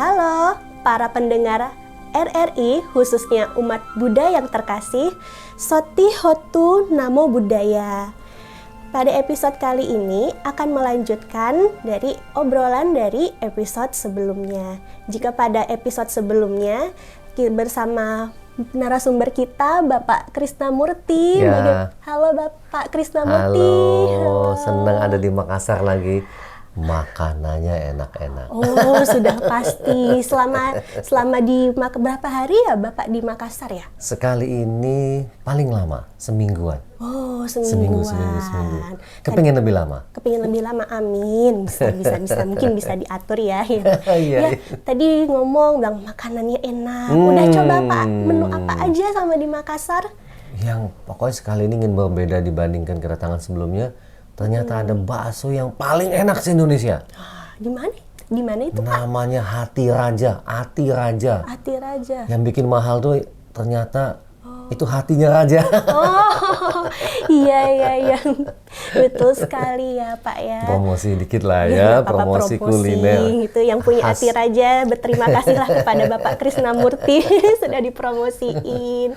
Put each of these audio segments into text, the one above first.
Halo para pendengar RRI, khususnya umat Buddha yang terkasih, Soti Hotu Namo Buddhaya. Pada episode kali ini akan melanjutkan dari obrolan dari episode sebelumnya. Jika pada episode sebelumnya bersama narasumber kita Bapak Krisnamurti. Ya. Halo Bapak Krisnamurti. Halo, senang ada di Makassar lagi. Makanannya enak-enak. Oh, sudah pasti. Selama di berapa hari ya Bapak di Makassar ya? Sekali ini paling lama, semingguan. Oh, seminggu. Kepingin lebih lama? Kepingin lebih lama, amin. Bisa. Mungkin bisa diatur ya. Iya. Tadi ngomong bilang makanannya enak. Udah coba Pak, menu apa aja sama di Makassar? Yang pokoknya sekali ini ingin berbeda dibandingkan kedatangan sebelumnya. Ternyata ada bakso yang paling enak se-Indonesia. Di mana? Di mana itu Pak? Namanya Hati Raja. Hati Raja. Hati Raja. Yang bikin mahal tuh ternyata itu hatinya raja. Oh, iya. Betul sekali ya Pak ya. Promosi dikit lah ya, promosi kuliner. Itu yang punya Hati Raja, berterima kasihlah kepada Bapak Krisnamurti sudah dipromosiin.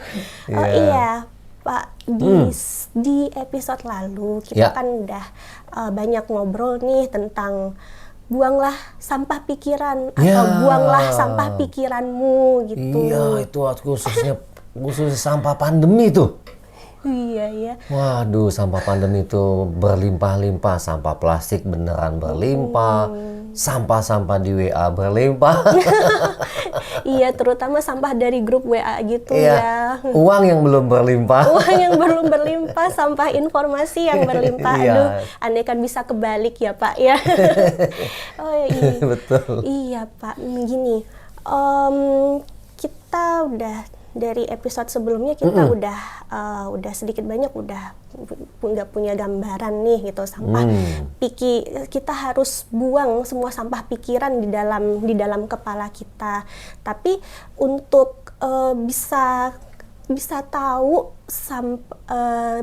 Oh iya, Pak, di episode lalu kita kan udah banyak ngobrol nih tentang buanglah sampah pikiran atau buanglah sampah pikiranmu gitu. Iya, itu khususnya sampah pandemi tuh. Iya. Waduh, sampah pandemi itu berlimpah-limpah. Sampah plastik beneran berlimpah. Sampah-sampah di WA berlimpah. Iya, terutama sampah dari grup WA gitu ya. Uang yang belum berlimpah. Uang yang belum berlimpah, sampah informasi yang berlimpah. Aduh, andai kan bisa kebalik ya Pak ya. Oh iya. Betul. Iya Pak, begini. Kita udah dari episode sebelumnya kita udah sedikit banyak udah nggak punya gambaran nih gitu sampah kita harus buang semua sampah pikiran di dalam kepala kita. Tapi untuk bisa tahu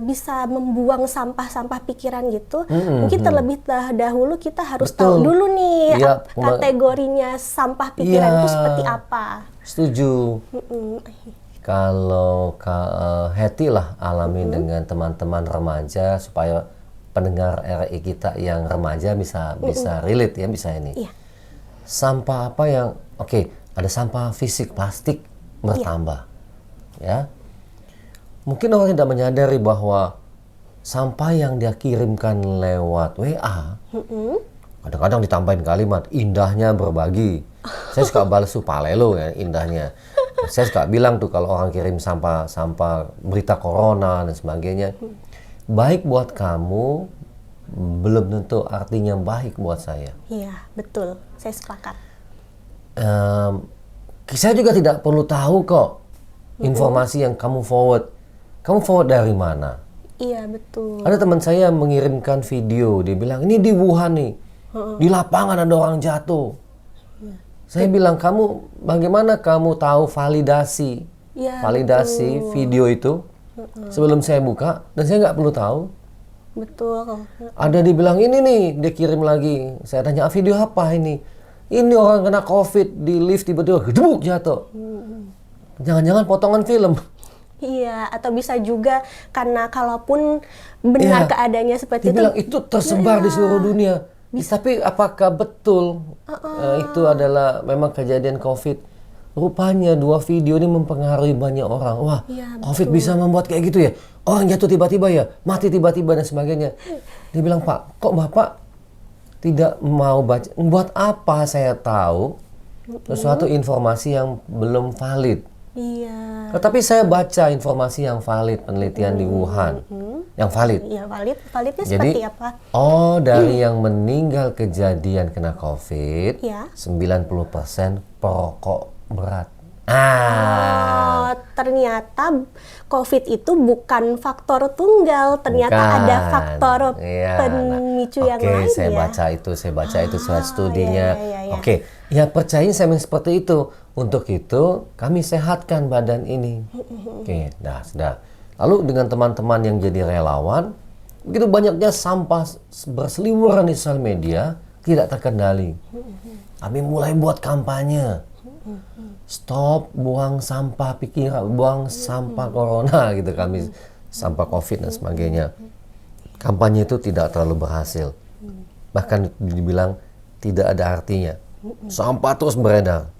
bisa membuang sampah-sampah pikiran gitu, mungkin terlebih dahulu kita harus tahu dulu nih kategorinya sampah pikiran itu seperti apa. Setuju. Kalau Hetty lah alami dengan teman-teman remaja supaya pendengar RI kita yang remaja bisa relate ya, bisa ini. Iya. Sampah apa yang ada sampah fisik plastik bertambah. Ya. Mungkin orang tidak menyadari bahwa sampah yang dia kirimkan lewat WA kadang-kadang ditambahin kalimat indahnya berbagi. Saya suka balas palelo ya, indahnya. Saya suka bilang tuh kalau orang kirim sampah berita corona dan sebagainya, baik buat kamu belum tentu artinya baik buat saya. Iya, betul. Saya sepakat. Saya juga tidak perlu tahu kok informasi yang kamu forward. Kamu forward dari mana? Iya, betul. Ada teman saya mengirimkan video, dia bilang ini di Wuhan nih, di lapangan ada orang jatuh. Saya bilang, bagaimana kamu tahu validasi video itu sebelum saya buka, dan saya nggak perlu tahu. Betul. Ada dibilang ini nih, dia kirim lagi. Saya tanya, video apa ini? Ini orang kena COVID di lift tiba-tiba gedebuk jatuh. Jangan-jangan potongan film. Iya, atau bisa juga karena kalaupun benar keadaannya seperti dia bilang itu tersebar di seluruh dunia. Tapi apakah betul itu adalah memang kejadian COVID? Rupanya 2 video ini mempengaruhi banyak orang. Wah, COVID bisa membuat kayak gitu ya? Orang jatuh tiba-tiba ya? Mati tiba-tiba dan sebagainya. Dia bilang, Pak, kok Bapak tidak mau baca? Buat apa saya tahu sesuatu informasi yang belum valid? Iya. Tetapi saya baca informasi yang valid, penelitian di Wuhan. Yang valid. Iya, validnya seperti apa? Dari yang meninggal kejadian kena COVID, 90% perokok berat. Ternyata COVID itu bukan faktor tunggal, ternyata ada faktor pemicu yang lain. Saya baca itu slide studinya. Percayain saya seperti itu. Untuk itu kami sehatkan badan ini. Sudah. Lalu dengan teman-teman yang jadi relawan, begitu banyaknya sampah berseliweran di sosial media, tidak terkendali. Kami mulai buat kampanye. Stop buang sampah pikiran, buang sampah corona gitu kami, sampah COVID dan sebagainya. Kampanye itu tidak terlalu berhasil. Bahkan dibilang tidak ada artinya. Sampah terus beredar.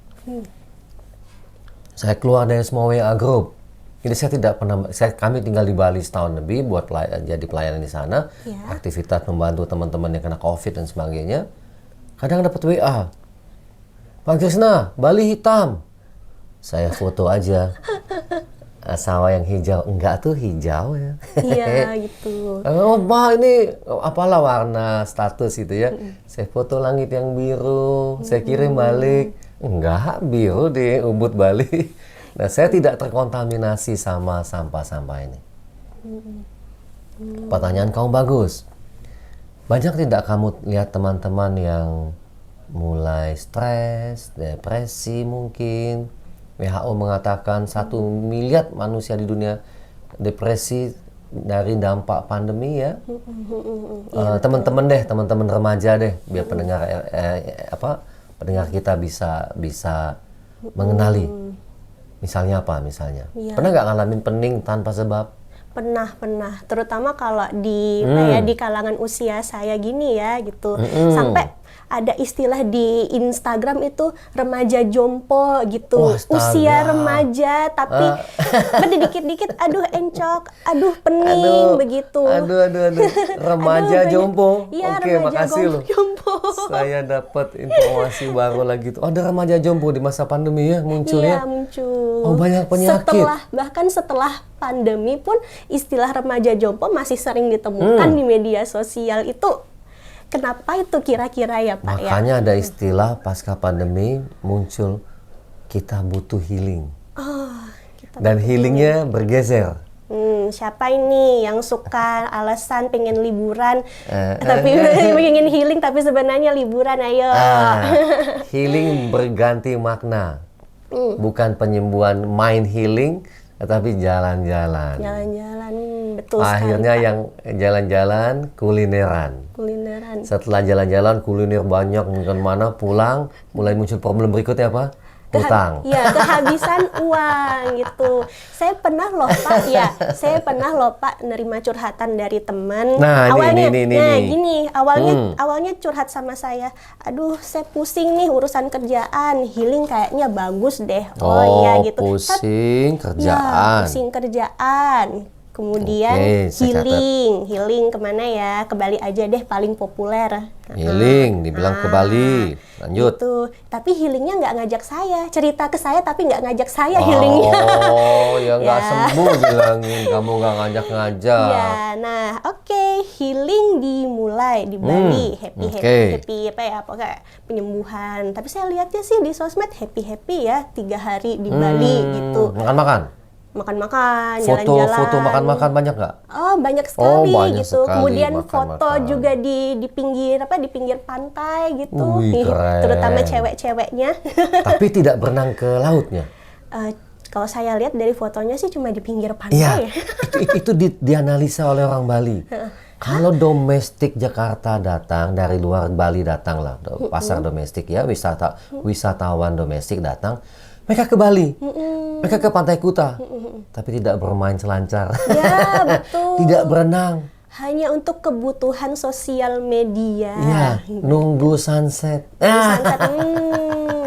Saya keluar dari semua WA group. Jadi saya tidak pernah, kami tinggal di Bali setahun lebih buat jadi pelayanan di sana, aktivitas membantu teman-teman yang kena COVID dan sebagainya. Kadang dapat WA, Pak Krisna, Bali hitam. Saya foto aja. Sawah yang hijau, enggak tuh hijau ya. Iya gitu. Oh, Pak, ini apalah warna status itu ya. Saya foto langit yang biru, saya kirim balik. Enggak, biru di Ubud Bali. Nah, saya tidak terkontaminasi sama sampah-sampah ini. Pertanyaan kamu bagus. Banyak tidak kamu lihat teman-teman yang mulai stres, depresi mungkin. WHO mengatakan 1 miliar manusia di dunia depresi dari dampak pandemi ya. Teman-teman remaja deh, biar pendengar kita bisa mengenali. Misalnya apa? Pernah nggak ngalamin pening tanpa sebab? Pernah. Terutama kalau di di kalangan usia saya gini ya gitu. Sampai ada istilah di Instagram itu remaja jompo gitu. Usia remaja tapi dikit-dikit aduh encok, aduh pening begitu. Aduh. Remaja jompo. Iya, Oke, makasih loh. Jompo. Saya dapat informasi baru lagi tuh. Ada remaja jompo di masa pandemi ya munculnya. Iya, muncul. Oh, banyak penyakit. Bahkan setelah pandemi pun istilah remaja jompo masih sering ditemukan di media sosial itu. Kenapa itu kira-kira ya Pak? Makanya ada istilah pasca pandemi muncul kita butuh healing. Dan healingnya bergeser. Siapa ini yang suka alasan pengen liburan tapi pengen healing tapi sebenarnya liburan, ayo. Healing berganti makna. Bukan penyembuhan mind healing, tetapi jalan-jalan. Jalan-jalan, betul Akhirnya sekali, yang jalan-jalan kulineran. Setelah jalan-jalan kuliner banyak, mungkin mana pulang, mulai muncul problem berikutnya apa? Hutang. Iya, kehabisan uang gitu. Saya pernah loh Pak nerima curhatan dari teman. Nah, awalnya, ini. awalnya curhat sama saya. Aduh, saya pusing nih urusan kerjaan. Healing kayaknya bagus deh. Iya gitu. Pusing kerjaan. Ya, pusing kerjaan. Kemudian healing kemana ya? Ke Bali aja deh paling populer. Healing, dibilang ke Bali. Lanjut. Gitu. Tapi healingnya nggak ngajak saya. Cerita ke saya tapi nggak ngajak saya healingnya. Oh, ya nggak sembuh bilangin. Kamu nggak ngajak-ngajak. Ya, nah oke. Healing dimulai di Bali. Happy apa ya? Pokoknya penyembuhan. Tapi saya lihatnya sih di sosmed happy ya. 3 hari di Bali gitu. Makan-makan? Makan-makan, jalan-jalan. Foto makan-makan banyak nggak? Oh, banyak sekali banyak gitu. sekali, Kemudian makan-makan. foto juga di pinggir pantai gitu. Wih, keren. Terutama cewek-ceweknya. Tapi tidak berenang ke lautnya? Kalau saya lihat dari fotonya sih cuma di pinggir pantai. Iya, itu dianalisa oleh orang Bali. Kalau domestik Jakarta datang, dari luar Bali datang lah, pasar domestik ya, wisatawan domestik datang, mereka ke Bali, mereka ke Pantai Kuta, tapi tidak bermain selancar, Ya, betul. tidak berenang. Hanya untuk kebutuhan sosial media. Ya, nunggu sunset. Sunset,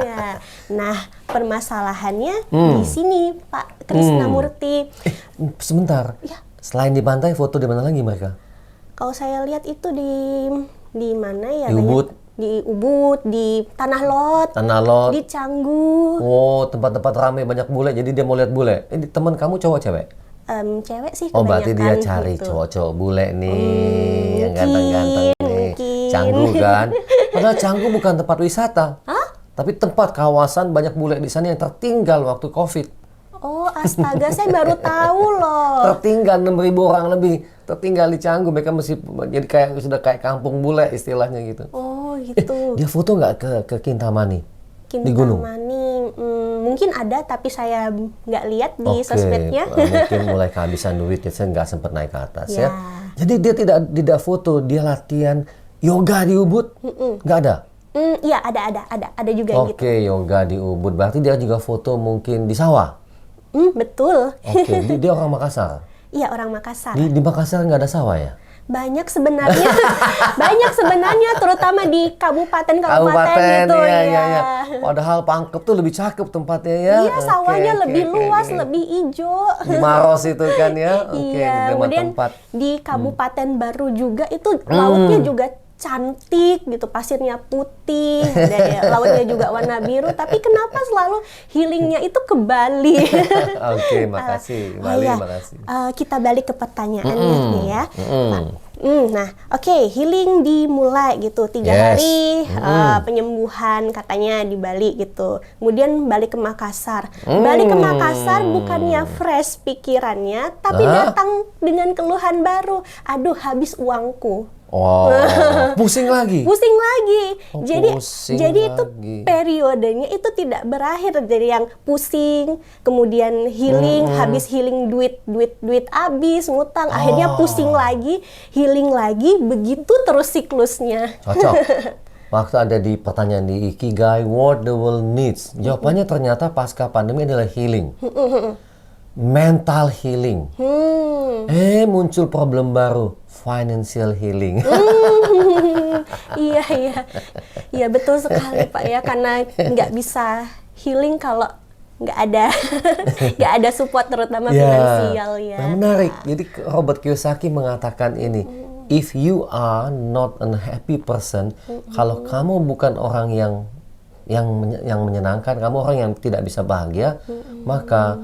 ya. Nah, permasalahannya di sini, Pak Krisnamurti. Sebentar, selain di pantai, foto di mana lagi mereka? Kalau saya lihat itu di mana ya? Di Ubud? Di Ubud, di Tanah Lot, di Canggu. Oh, tempat-tempat ramai banyak bule, jadi dia mau lihat bule. Ini teman kamu cowok cewek? Cewek sih kebanyakan. Oh, berarti dia cari gitu. cowok-cowok bule nih, yang ganteng-ganteng nih. Canggu kan? Padahal Canggu bukan tempat wisata. Tapi tempat kawasan banyak bule di sana yang tertinggal waktu COVID. Oh, astaga, saya baru tahu loh. Tertinggal 6.000 orang lebih. Tertinggal di Canggu, mereka mesti jadi sudah kayak kampung bule istilahnya gitu. Oh, gitu. Dia foto nggak ke Kintamani? Di gunung? Kintamani, mungkin ada tapi saya nggak lihat di sosmednya. Mungkin mulai kehabisan duit, saya nggak sempat naik ke atas ya. Jadi dia tidak foto, dia latihan Yoga di Ubud? Nggak ada? Iya, ada juga yang gitu. Oke, yoga di Ubud. Berarti dia juga foto mungkin di sawah? Betul. Oke, dia orang Makassar? Iya, orang Makassar. Di Makassar nggak ada sawah ya? Banyak sebenarnya, terutama di kabupaten gitu iya. Padahal Pangkep tuh lebih cakep tempatnya ya. Iya, sawahnya lebih luas, lebih hijau. Di Maros itu kan ya. Iya, kemudian di Kabupaten Baru juga itu lautnya juga cantik gitu, pasirnya putih, dan lautnya juga warna biru. Tapi kenapa selalu healingnya itu ke Bali? Oke, makasih. Bali, makasih. Kita balik ke pertanyaannya nih ya. Nah, oke, healing dimulai gitu 3 hari penyembuhan katanya di Bali gitu. Kemudian balik ke Makassar. Balik ke Makassar bukannya fresh pikirannya, tapi datang dengan keluhan baru. Aduh, habis uangku. Wow, pusing lagi. Pusing lagi. Jadi itu periodenya itu tidak berakhir dari yang pusing, kemudian healing, habis healing duit habis, ngutang, akhirnya pusing lagi, healing lagi, begitu terus siklusnya. Cocok. Waktu ada di pertanyaan di Ikigai, what the world needs. Jawabannya ternyata pasca pandemi adalah healing. Mental healing. Muncul problem baru, financial healing. Iya betul sekali Pak ya, karena nggak bisa healing kalau nggak ada support terutama finansial ya. Nah, menarik. Jadi Robert Kiyosaki mengatakan ini, if you are not a happy person, kalau kamu bukan orang yang menyenangkan, kamu orang yang tidak bisa bahagia, maka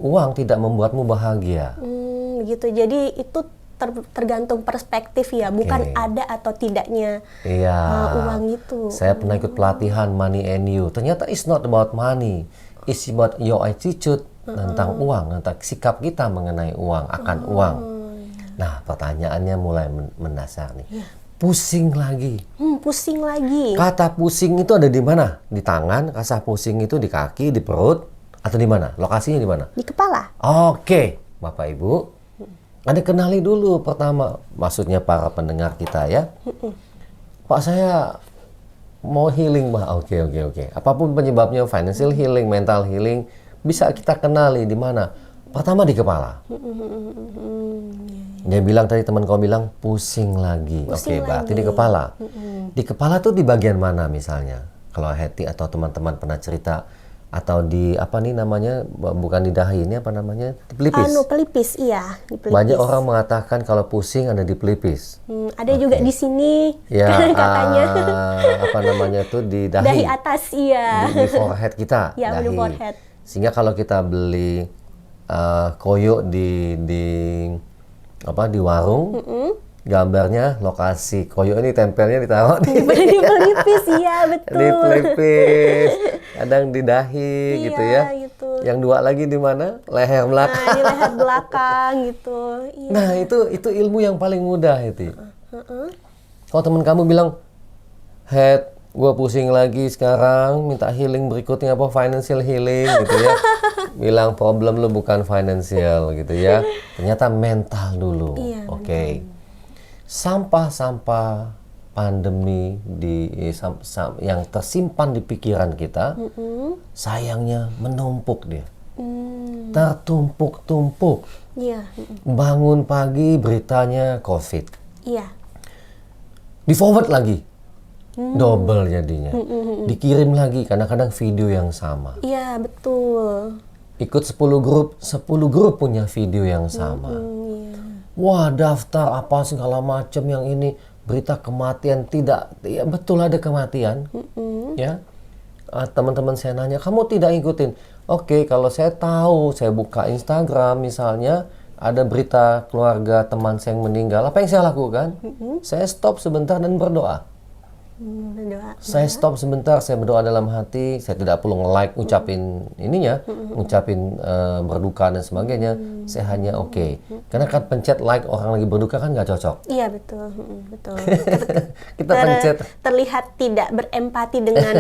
uang tidak membuatmu bahagia. Gitu. Jadi itu tergantung perspektif ya, bukan ada atau tidaknya uang itu. Saya pernah ikut pelatihan Money and You. Ternyata it's not about money, it's about your attitude tentang uang, tentang sikap kita mengenai uang, akan uang. Nah, pertanyaannya mulai mendasar nih. Pusing lagi. Pusing lagi. Kata pusing itu ada di mana? Di tangan, rasa pusing itu di kaki, di perut, atau di mana? Lokasinya di mana? Di kepala. Oke, Bapak Ibu. Anda kenali dulu pertama, maksudnya para pendengar kita ya. Pak, saya mau healing, Pak. Oke. Apapun penyebabnya, financial healing, mental healing, bisa kita kenali di mana? Pertama di kepala. Dia bilang tadi, teman kau bilang pusing lagi. Oke, berarti di kepala. Di kepala tuh di bagian mana misalnya? Kalau Hetty atau teman-teman pernah cerita, atau di apa nih namanya, bukan di dahi, ini apa namanya? Di pelipis. Pelipis, iya. Di pelipis. Banyak orang mengatakan kalau pusing ada di pelipis. Ada juga di sini, ya, katanya. Apa namanya tuh di dahi. Dahi atas, iya. Di forehead kita. Ya, dahi. di forehead. Sehingga kalau kita beli koyo di warung, gambarnya lokasi koyo ini tempelnya ditaruh di pelipis, iya betul. Di pelipis, kadang di dahi gitu ya. Gitu. Yang dua lagi di mana? Leher belakang. Nah, di leher belakang gitu. Iya. Nah, itu ilmu yang paling mudah itu. Kalau teman kamu bilang, head, gue pusing lagi sekarang, minta healing berikutnya apa? Financial healing gitu ya. Bilang problem lu bukan financial gitu ya. Ternyata mental dulu. Iya, Oke. Sampah-sampah pandemi yang tersimpan di pikiran kita, sayangnya menumpuk dia. Tertumpuk-tumpuk. Iya. Bangun pagi beritanya COVID. Iya. Di forward lagi. Double jadinya. Dikirim lagi, kadang-kadang video yang sama. Iya, betul. Ikut 10 grup punya video yang sama. Wah, daftar apa segala macam yang ini, berita kematian tidak, ya betul ada kematian. Ya. Teman-teman saya nanya, kamu tidak ikutin? Oke, kalau saya tahu, saya buka Instagram misalnya, ada berita keluarga teman saya yang meninggal, apa yang saya lakukan? Saya stop sebentar dan berdoa. Saya stop sebentar, saya berdoa dalam hati, saya tidak perlu nge-like, ngucapin ininya, ngucapin berduka dan sebagainya, saya hanya oke. Karena kan pencet like orang lagi berduka kan nggak cocok. Iya, betul. Betul. Kita pencet. Terlihat tidak berempati dengan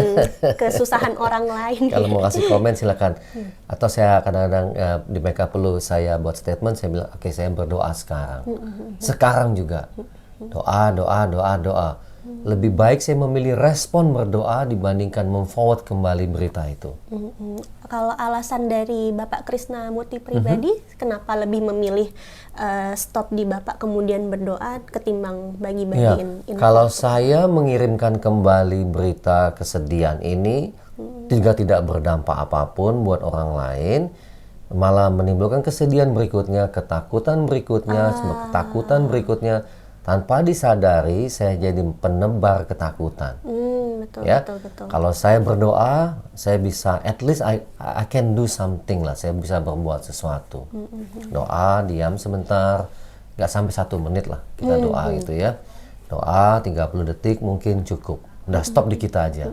kesusahan orang lain. Kalau mau kasih komen silakan. Atau saya kadang-kadang di mereka perlu saya buat statement, saya bilang oke, saya berdoa sekarang. Sekarang juga. Doa, doa, doa, doa. Lebih baik saya memilih respon berdoa dibandingkan memforward kembali berita itu. Kalau alasan dari Bapak Krisnamurti pribadi, kenapa lebih memilih stop di Bapak kemudian berdoa ketimbang bagi-bagiin info? Kalau saya mengirimkan kembali berita kesedihan ini juga tidak berdampak apapun buat orang lain, malah menimbulkan kesedihan berikutnya, ketakutan berikutnya, ketakutan berikutnya. Tanpa disadari saya jadi penebar ketakutan. Betul, Ya, betul. kalau saya berdoa, saya bisa at least I can do something lah. Saya bisa berbuat sesuatu. Doa, diam sebentar, nggak sampai 1 menit lah kita doa gitu ya. Doa 30 detik mungkin cukup. Udah stop di kita aja.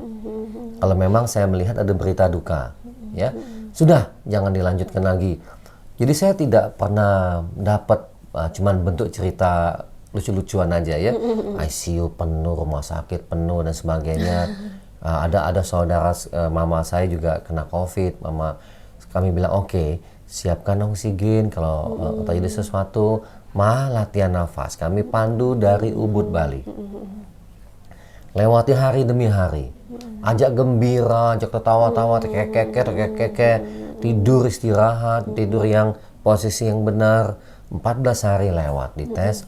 Kalau memang saya melihat ada berita duka, ya sudah jangan dilanjutkan lagi. Jadi saya tidak pernah dapat cuman bentuk cerita lucu-lucuan aja ya, ICU penuh, rumah sakit penuh dan sebagainya. Ada saudara mama saya juga kena COVID, kami bilang oke, siapkan oksigen kalau terjadi sesuatu, latihan nafas. Kami pandu dari Ubud Bali, lewati hari demi hari, ajak gembira, ajak tertawa-tawa, keke, tidur istirahat, tidur yang posisi yang benar. 14 hari lewat di tes.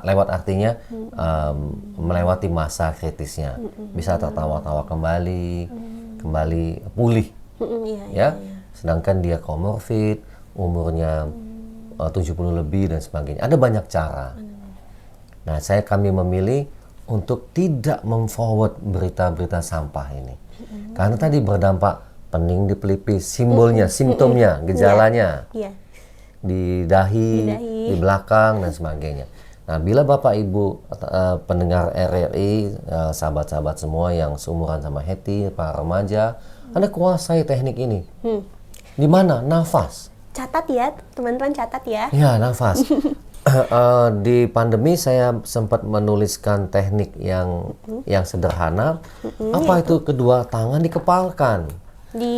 Lewat artinya melewati masa kritisnya, bisa tertawa-tawa kembali pulih, ya. Sedangkan dia komorbid, umurnya 70 lebih dan sebagainya. Ada banyak cara. Nah, kami memilih untuk tidak memforward berita-berita sampah ini, karena tadi berdampak pening di pelipis, simbolnya, simptomnya, gejalanya, di dahi, di belakang dan sebagainya. Nah, bila Bapak Ibu pendengar RRI, sahabat-sahabat semua yang seumuran sama Hetty, para remaja, Anda kuasai teknik ini. Di mana? Nafas. Catat ya, teman-teman, catat ya. Ya, nafas. Di pandemi saya sempat menuliskan teknik yang sederhana. Apa itu? Kedua tangan dikepalkan.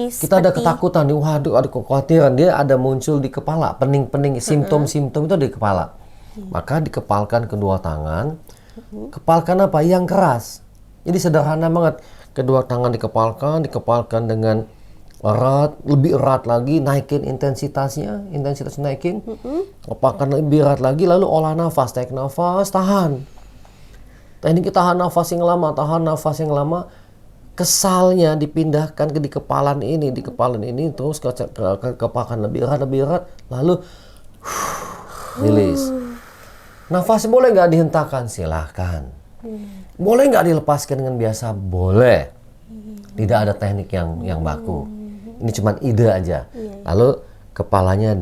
Kita ada ketakutan, waduh, ada kekhawatiran, dia ada muncul di kepala, pening-pening, simptom-simptom itu di kepala. Maka dikepalkan kedua tangan. Kepalkan apa? Yang keras. Jadi sederhana banget. Kedua tangan dikepalkan dengan erat, lebih erat lagi, naikin intensitas naikin. Kepalkan lebih erat lagi, lalu olah nafas, tarik nafas, tahan. Teknik tahan nafas yang lama, kesalnya dipindahkan di kepalan ini, terus kepalkan lebih erat, lalu rilis. Nafas boleh nggak dihentakkan? Silahkan. Boleh nggak dilepaskan dengan biasa? Boleh. Tidak ada teknik yang baku. Ini cuma ide aja. Lalu kepalanya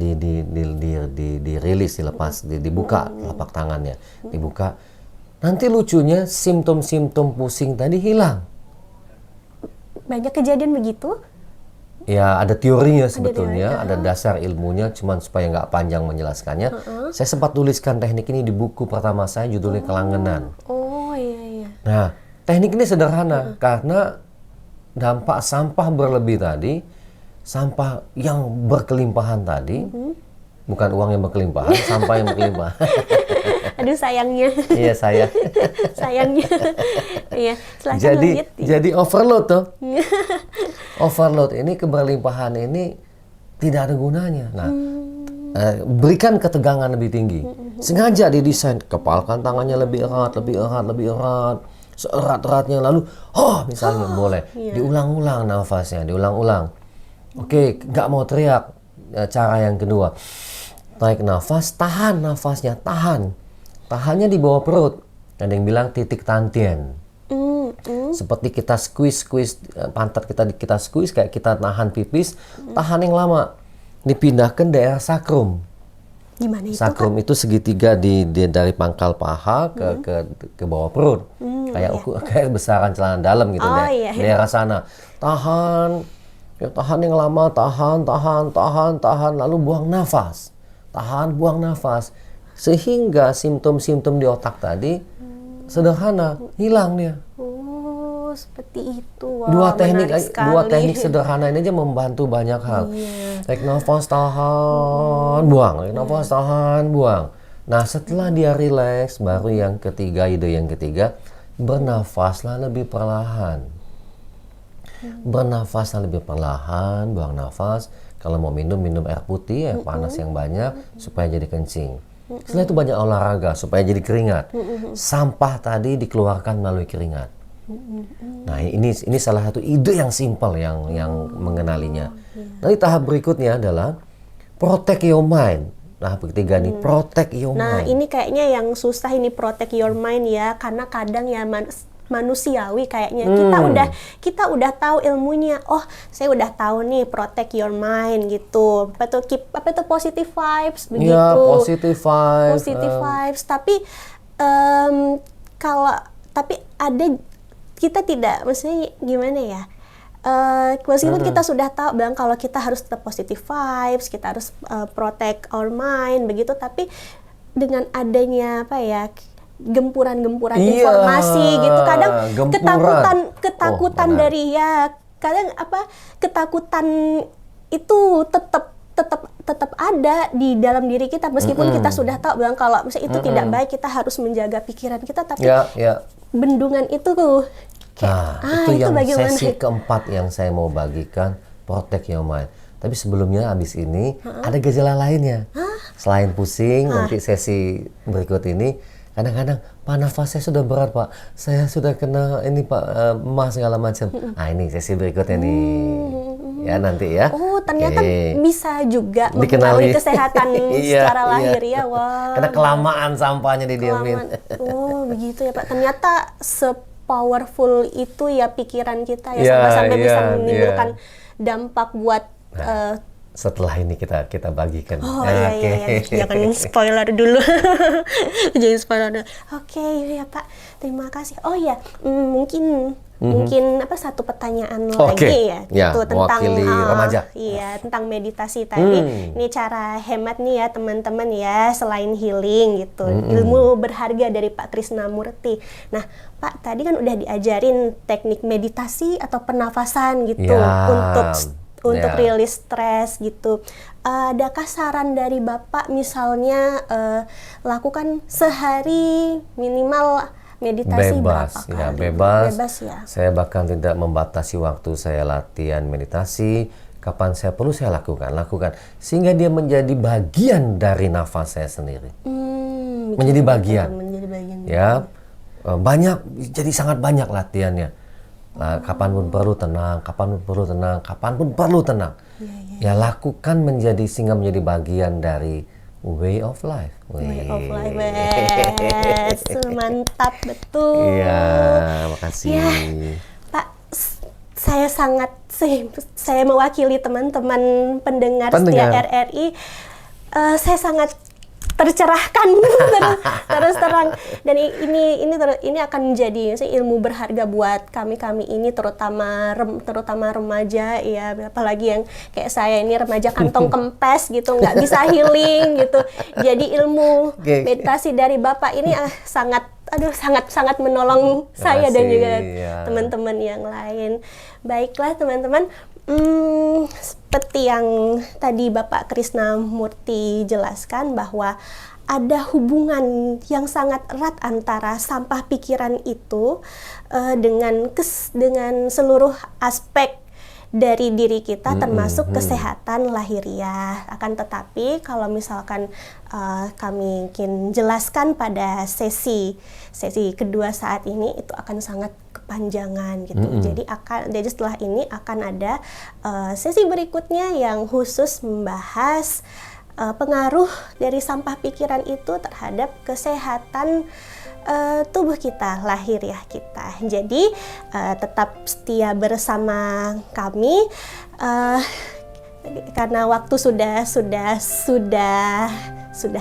dirilis, dilepas, dibuka telapak tangannya, dibuka. Nanti lucunya simptom-simptom pusing tadi hilang. Banyak kejadian begitu? Ya, ada teorinya sebetulnya, ada dasar ilmunya, cuman supaya nggak panjang menjelaskannya. Saya sempat tuliskan teknik ini di buku pertama saya, judulnya Kelangenan. Oh iya. Nah, teknik ini sederhana karena dampak sampah berlebih tadi, sampah yang berkelimpahan tadi, bukan uang yang berkelimpahan, sampah yang berkelimpahan. Aduh, sayangnya. Iya, sayangnya. Iya, silakan lanjut. Jadi overload tuh. Overload ini, keberlimpahan ini tidak ada gunanya. Nah, berikan ketegangan lebih tinggi. Sengaja didesain, kepalkan tangannya lebih erat, seerat-eratnya, lalu misalnya boleh diulang-ulang nafasnya, diulang-ulang. Oke, nggak mau teriak. Cara yang kedua, tarik nafas, tahan nafasnya, tahannya di bawah perut. Ada yang bilang titik tantien. Seperti kita squeeze pantat kita squeeze, kayak kita tahan pipis, tahan yang lama, dipindahkan daerah sakrum. Gimana itu? Sakrum itu segitiga dari pangkal paha ke bawah perut, kayak besaran celana dalam gitu, daerah sana. Tahan yang lama, tahan, lalu buang nafas, buang nafas, sehingga simptom-simptom di otak tadi sederhana hilang dia. Seperti itu. Wow, dua teknik sederhana ini aja membantu banyak hal. Tarik nafas, tahan, buang. Tarik nafas, tahan, buang. Nah, setelah dia rileks, baru yang ketiga, ide yang ketiga, bernafaslah lebih perlahan. Bernafaslah lebih perlahan, buang nafas. Kalau mau minum, minum air putih, air panas yang banyak, supaya jadi kencing. Setelah itu banyak olahraga, supaya jadi keringat. Sampah tadi dikeluarkan melalui keringat. Nah, ini salah satu ide yang simpel yang mengenalinya. Nanti tahap berikutnya adalah protect your mind. Nah, ketiga nih, protect your mind. Nah, ini kayaknya yang susah ini, protect your mind ya, karena kadang ya manusiawi kayaknya kita udah tahu ilmunya. Oh, saya udah tahu nih protect your mind gitu. Apa itu positive vibes begitu. Ya, positive vibes. Positive vibes. Tapi tapi ada, kita tidak, maksudnya gimana ya? Meskipun kita sudah tahu bilang kalau kita harus tetap positive vibes, kita harus protect our mind begitu, tapi dengan adanya apa ya, gempuran-gempuran informasi gitu, kadang ketakutan dari kadang ketakutan itu tetap ada di dalam diri kita, meskipun kita sudah tahu bilang kalau misalnya itu tidak baik, kita harus menjaga pikiran kita, tapi bendungan itu itu yang bagaimana? Sesi keempat yang saya mau bagikan, protect your mind. Tapi sebelumnya habis ini ada gejala lainnya. Selain pusing, nanti sesi berikut ini kadang-kadang Pak, nafas saya sudah berat Pak, saya sudah kena ini Pak, emah segala macam. Nah, ini sesi berikutnya nih. Ya, nanti ya. Oh, ternyata bisa juga mempengaruhi kesehatan secara lahir ya. Wah. Karena kelamaan sampahnya didiamin. Oh, begitu ya Pak. Ternyata powerful itu ya pikiran kita ya, sampai bisa menimbulkan dampak buat setelah ini kita bagikan. Oh iya, jangan spoiler dulu. Jangan spoiler dulu. Oke, ya Pak. Terima kasih. Oh ya, mungkin satu pertanyaan lagi ya, gitu tentang remaja. Iya, tentang meditasi tadi. Ini cara hemat nih ya teman-teman ya, selain healing gitu. Ilmu berharga dari Pak Krisnamurti. Nah, Pak tadi kan udah diajarin teknik meditasi atau pernafasan gitu untuk rilis stres gitu. Adakah saran dari Bapak misalnya lakukan sehari minimal meditasi berapa kali? Bebas ya. Saya bahkan tidak membatasi waktu saya latihan meditasi. Kapan saya perlu saya lakukan sehingga dia menjadi bagian dari nafas saya sendiri. Menjadi bagian. Ya, banyak, jadi sangat banyak latihannya. Kapanpun perlu tenang, kapanpun perlu tenang. Ya, lakukan sehingga menjadi bagian dari way of life. Way of life, mantap betul. Iya, makasih. Ya, Pak, saya mewakili teman-teman pendengar setia RRI. Saya sangat tercerahkan terus terang, dan ini akan menjadi ilmu berharga buat kami ini, terutama remaja ya, apalagi yang kayak saya ini remaja kantong kempes gitu, nggak bisa healing gitu. Jadi ilmu meditasi dari Bapak ini sangat menolong saya dan juga teman-teman yang lain. Baiklah teman-teman, seperti yang tadi Bapak Krisnamurti jelaskan bahwa ada hubungan yang sangat erat antara sampah pikiran itu dengan seluruh aspek dari diri kita, termasuk kesehatan lahiriah. Akan tetapi kalau misalkan kami ingin jelaskan pada sesi kedua saat ini, itu akan sangat kepanjangan gitu. Jadi setelah ini akan ada sesi berikutnya yang khusus membahas pengaruh dari sampah pikiran itu terhadap kesehatan tubuh kita, lahiriah kita. Jadi tetap setia bersama kami karena waktu sudah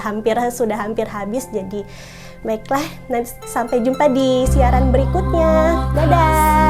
hampir habis. Jadi baiklah, nanti sampai jumpa di siaran berikutnya. Dadah.